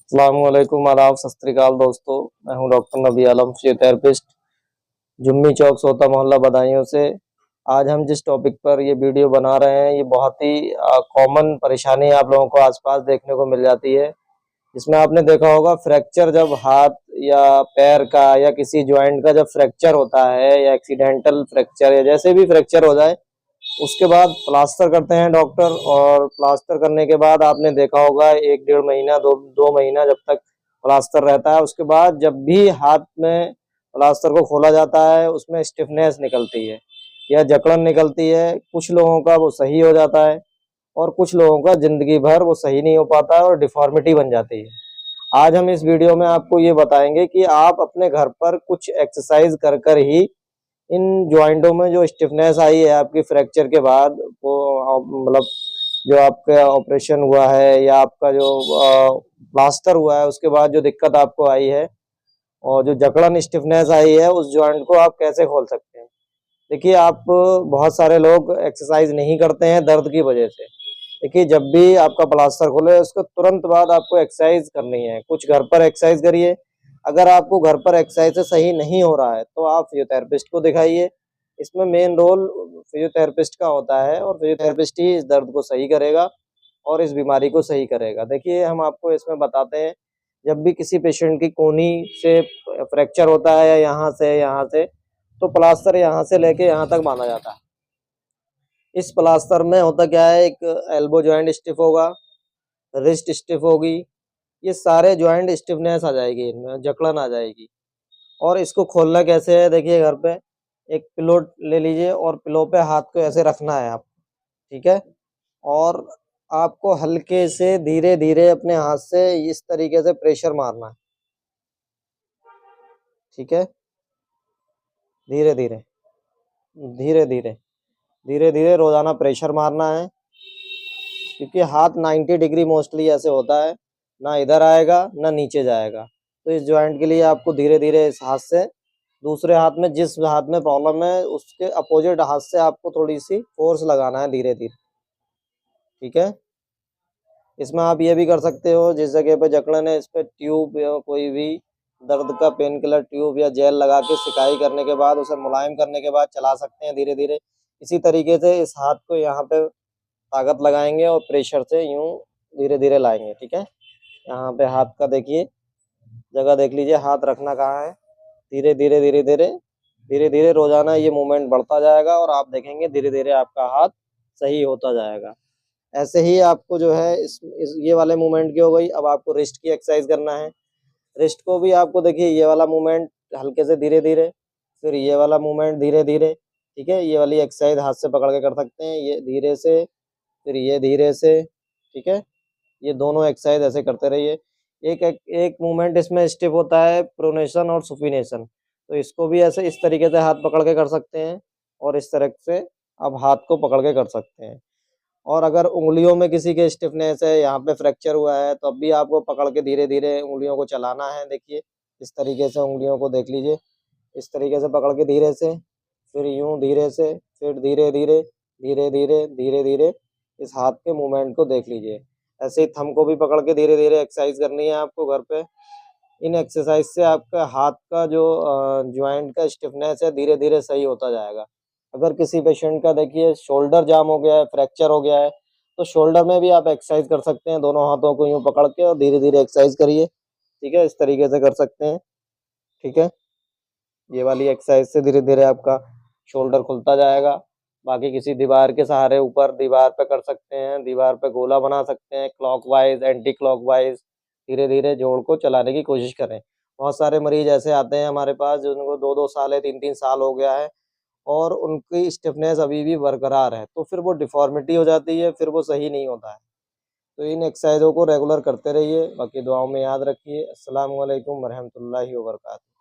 अस्सलामुअलैकुम, आदाब, सत श्री अकाल दोस्तों। मैं हूं डॉक्टर नबी आलम, फिजियोथेरेपिस्ट, जुम्मी चौक, सोता मोहल्ला, बदायूं से। आज हम जिस टॉपिक पर ये वीडियो बना रहे हैं, ये बहुत ही कॉमन परेशानी आप लोगों को आसपास देखने को मिल जाती है। इसमें आपने देखा होगा, फ्रैक्चर जब हाथ या पैर का या किसी जॉइंट का जब फ्रैक्चर होता है, या एक्सीडेंटल फ्रैक्चर या जैसे भी फ्रैक्चर हो जाए, उसके बाद प्लास्टर करते हैं डॉक्टर। और प्लास्टर करने के बाद आपने देखा होगा, 1 डेढ़ महीना, दो महीना जब तक प्लास्टर रहता है, उसके बाद जब भी हाथ में प्लास्टर को खोला जाता है, उसमें स्टिफनेस निकलती है या जकड़न निकलती है। कुछ लोगों का वो सही हो जाता है और कुछ लोगों का जिंदगी भर वो सही नहीं हो पाता है और डिफॉर्मिटी बन जाती है। आज हम इस वीडियो में आपको ये बताएंगे कि आप अपने घर पर कुछ एक्सरसाइज कर कर ही इन जॉइंटों में जो स्टिफनेस आई है आपकी फ्रैक्चर के बाद, वो मतलब जो आपका ऑपरेशन हुआ है या आपका जो प्लास्टर हुआ है, उसके बाद जो दिक्कत आपको आई है और जो जकड़न स्टिफनेस आई है, उस जॉइंट को आप कैसे खोल सकते हैं। देखिए, आप बहुत सारे लोग एक्सरसाइज नहीं करते हैं दर्द की वजह से। देखिए, जब भी आपका प्लास्टर खोले, उसको तुरंत बाद आपको एक्सरसाइज करनी है। कुछ घर पर एक्सरसाइज करिए। अगर आपको घर पर एक्सरसाइज से सही नहीं हो रहा है, तो आप फिजियोथेरेपिस्ट को दिखाइए। इसमें मेन रोल फिजियोथेरेपिस्ट का होता है और फिजियोथेरेपिस्ट ही इस दर्द को सही करेगा और इस बीमारी को सही करेगा। देखिए, हम आपको इसमें बताते हैं, जब भी किसी पेशेंट की कोहनी से फ्रैक्चर होता है या यहाँ से, तो प्लास्टर यहाँ से लेके यहाँ तक बांधा जाता है। इस प्लास्टर में होता क्या है, एक एल्बो जॉइंट स्टिफ होगा, रिस्ट स्टिफ होगी, ये सारे जॉइंट स्टिफनेस आ जाएगी, इनमें जकड़न आ जाएगी। और इसको खोलना कैसे है, देखिए, घर पे एक पिलो ले लीजिए और पिलो पे हाथ को ऐसे रखना है आप, ठीक है। और आपको हल्के से धीरे धीरे अपने हाथ से इस तरीके से प्रेशर मारना है, ठीक है। धीरे धीरे धीरे धीरे धीरे धीरे रोजाना प्रेशर मारना है, क्योंकि हाथ 90 डिग्री मोस्टली ऐसे होता है, ना इधर आएगा ना नीचे जाएगा। तो इस जॉइंट के लिए आपको धीरे धीरे इस हाथ से, दूसरे हाथ में, जिस हाथ में प्रॉब्लम है उसके अपोजिट हाथ से आपको थोड़ी सी फोर्स लगाना है, धीरे धीरे, ठीक है। इसमें आप ये भी कर सकते हो, जिस जगह पे जकड़न है, इस पे ट्यूब या कोई भी दर्द का पेन किलर ट्यूब या जेल लगा के सिकाई करने के बाद, उसे मुलायम करने के बाद चला सकते हैं धीरे धीरे। इसी तरीके से इस हाथ को यहाँ पे ताकत लगाएंगे और प्रेशर से यूं धीरे धीरे लाएंगे, ठीक है। यहाँ पे हाथ का देखिए, जगह देख लीजिए, हाथ रखना कहाँ है। धीरे धीरे धीरे धीरे धीरे धीरे रोजाना ये मूवमेंट बढ़ता जाएगा और आप देखेंगे धीरे धीरे आपका हाथ सही होता जाएगा। ऐसे ही आपको जो है इस ये वाले मूवमेंट की हो गई। अब आपको रिस्ट की एक्सरसाइज करना है। रिस्ट को भी आपको देखिए, ये वाला मूवमेंट हल्के से धीरे धीरे, फिर ये वाला मूवमेंट धीरे धीरे, ठीक है। ये वाली एक्सरसाइज हाथ से पकड़ के कर सकते हैं, ये धीरे से, फिर ये धीरे से, ठीक है। ये दोनों एक्सरसाइज ऐसे करते रहिए। एक मूवमेंट इसमें स्टिफ होता है, प्रोनेशन और सुफिनेशन। तो इसको भी ऐसे इस तरीके से हाथ पकड़ के कर सकते हैं और इस तरह से आप हाथ को पकड़ के कर सकते हैं। और अगर उंगलियों में किसी के स्टिफनेस है, यहाँ पे फ्रैक्चर हुआ है, तो अब भी आपको पकड़ के धीरे धीरे उंगलियों को चलाना है। देखिए, इस तरीके से उंगलियों को देख लीजिए, इस तरीके से पकड़ के धीरे से, फिर यूं धीरे से, फिर धीरे धीरे धीरे धीरे धीरे धीरे इस हाथ के मूवमेंट को देख लीजिए। ऐसे ही थंब को भी पकड़ के धीरे धीरे एक्सरसाइज करनी है आपको घर पे। इन एक्सरसाइज से आपका हाथ का जो जॉइंट का स्टिफनेस है, धीरे धीरे सही होता जाएगा। अगर किसी पेशेंट का देखिए शोल्डर जाम हो गया है, फ्रैक्चर हो गया है, तो शोल्डर में भी आप एक्सरसाइज कर सकते हैं। दोनों हाथों को यूं पकड़ के और धीरे धीरे एक्सरसाइज करिए, ठीक है। इस तरीके से कर सकते हैं, ठीक है। ये वाली एक्सरसाइज से धीरे धीरे आपका शोल्डर खुलता जाएगा। बाकी किसी दीवार के सहारे ऊपर दीवार पे कर सकते हैं, दीवार पे गोला बना सकते हैं, क्लॉकवाइज, एंटी क्लॉकवाइज। धीरे धीरे जोड़ को चलाने की कोशिश करें। बहुत सारे मरीज ऐसे आते हैं हमारे पास, जिनको 2-2 साल है, 3-3 साल हो गया है और उनकी स्टिफनेस अभी भी बरकरार है, तो फिर वो डिफॉर्मिटी हो जाती है, फिर वो सही नहीं होता है। तो इन एक्सरसाइजों को रेगुलर करते रहिए। बाकी दुआओं में याद रखिए। अस्सलाम वालेकुम वरहमतुल्लाहि वबरकातुहू।